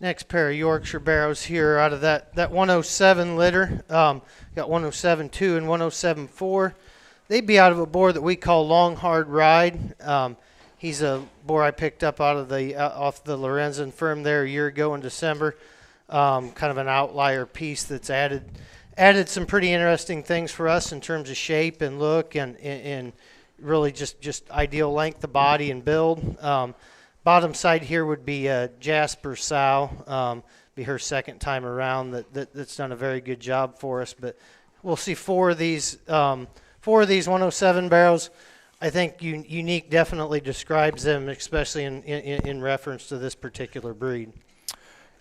Next pair of Yorkshire barrows here out of that 107 litter. Got 107.2 and 107.4. They'd be out of a boar that we call Long Hard Ride. He's a boar I picked up out of the off the Lorenzen firm there a year ago in December. Kind of an outlier piece that's added some pretty interesting things for us in terms of shape and look and really just ideal length of body and build. Bottom side here would be Jasper Sow. Be her second time around that's done a very good job for us. But we'll see four of these 107 barrows. I think unique definitely describes them, especially in reference to this particular breed.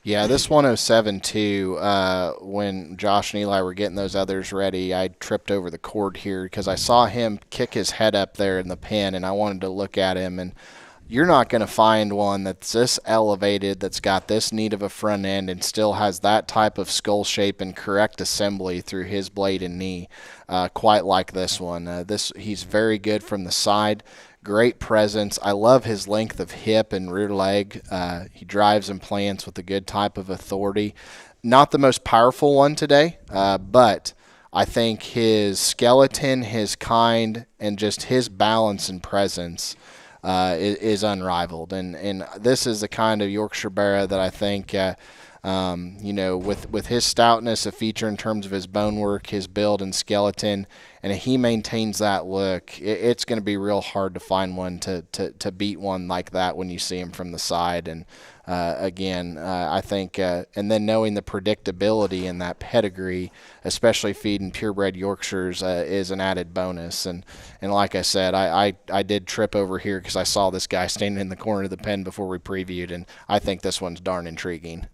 Yeah, this 107 too, when Josh and Eli were getting those others ready, I tripped over the cord here because I saw him kick his head up there in the pen, and I wanted to look at him. And you're not going to find one that's this elevated, that's got this neat of a front end and still has that type of skull shape and correct assembly through his blade and knee, quite like this one. He's very good from the side. Great presence. I love his length of hip and rear leg. He drives and plants with a good type of authority. Not the most powerful one today, but I think his skeleton, his kind, and just his balance and presence is unrivaled. And this is the kind of Yorkshire Barrow that I think, with his stoutness, a feature in terms of his bone work, his build and skeleton, and he maintains that look, it's going to be real hard to find one to beat one like that when you see him from the side. And I think, and then knowing the predictability in that pedigree, especially feeding purebred Yorkshires, is an added bonus. And like I said, I did trip over here because I saw this guy standing in the corner of the pen before we previewed, and I think this one's darn intriguing.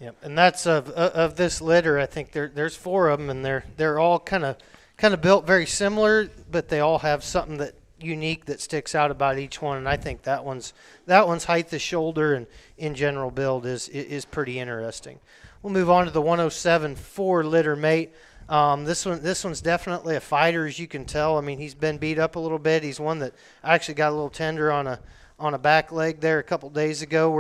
Yep, and that's of this litter. I think there's four of them, and they're all kind of built very similar, but they all have something that unique that sticks out about each one. And I think that one's height of shoulder and in general build is pretty interesting. We'll move on to the 107.4 litter mate. This one's definitely a fighter, as you can tell. I mean, he's been beat up a little bit. He's one that actually got a little tender on a back leg there a couple days ago.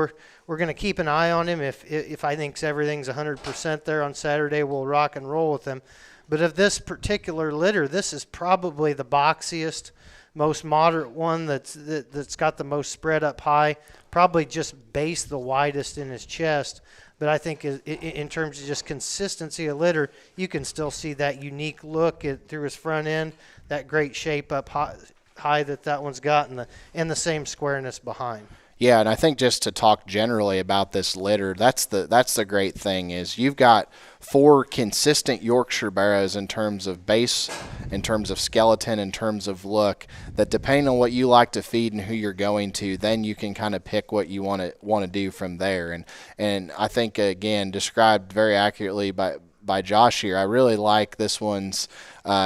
We're going to keep an eye on him. If I think everything's 100% there on Saturday, we'll rock and roll with him. But of this particular litter, this is probably the boxiest, most moderate one that's got the most spread up high, probably just base the widest in his chest. But I think in terms of just consistency of litter, you can still see that unique look through his front end, that great shape up high that one's got, and the same squareness behind. Yeah, and I think just to talk generally about this litter, that's the great thing is you've got four consistent Yorkshire Barrows in terms of base, in terms of skeleton, in terms of look, that depending on what you like to feed and who you're going to, then you can kind of pick what you want to do from there. And I think, again, described very accurately by Josh here. I really like this one's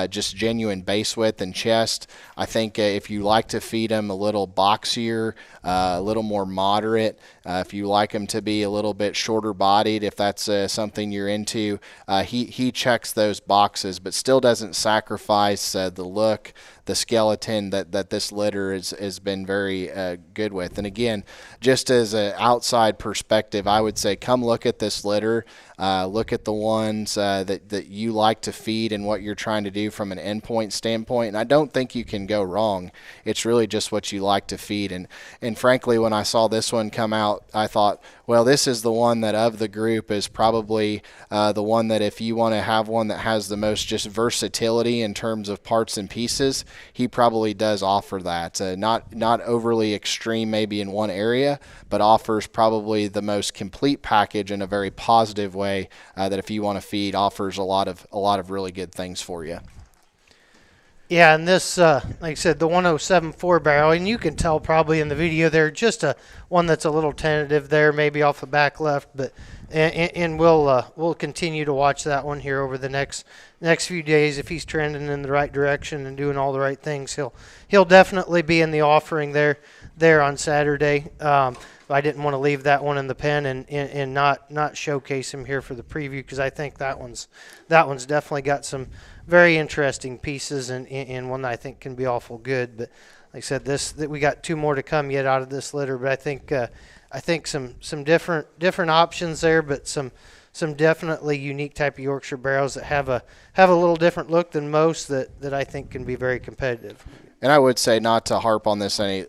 just genuine base width and chest. I think if you like to feed him a little boxier, a little more moderate, if you like him to be a little bit shorter bodied, if that's something you're into, he checks those boxes, but still doesn't sacrifice the look, the skeleton that this litter has been very good with. And again, just as an outside perspective, I would say come look at this litter, look at the ones that you like to feed and what you're trying to do from an endpoint standpoint. And I don't think you can go wrong. It's really just what you like to feed. And frankly, when I saw this one come out, I thought, well, this is the one that of the group is probably the one that if you want to have one that has the most just versatility in terms of parts and pieces, he probably does offer that. Not overly extreme maybe in one area, but offers probably the most complete package in a very positive way that if you want to feed, offers a lot of really good things for you. Yeah, and this, like I said, the 107.4 barrel, and you can tell probably in the video there, just one that's a little tentative there, maybe off the back left, but and we'll continue to watch that one here over the next few days. If he's trending in the right direction and doing all the right things, he'll definitely be in the offering there on Saturday. I didn't want to leave that one in the pen and not showcase him here for the preview because I think that one's definitely got some very interesting pieces and one that I think can be awful good. But like I said, that we got 2 more to come yet out of this litter. But I think some different options there, but some definitely unique type of Yorkshire barrels that have a little different look than most that I think can be very competitive. And I would say, not to harp on this any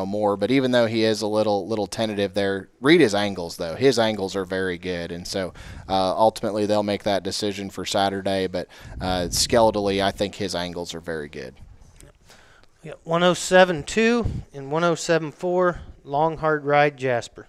more, but even though he is a little tentative there, read his angles though. His angles are very good, and so ultimately they'll make that decision for Saturday. But skeletally, I think his angles are very good. Yeah, 107.2 and 107.4 long hard ride Jasper.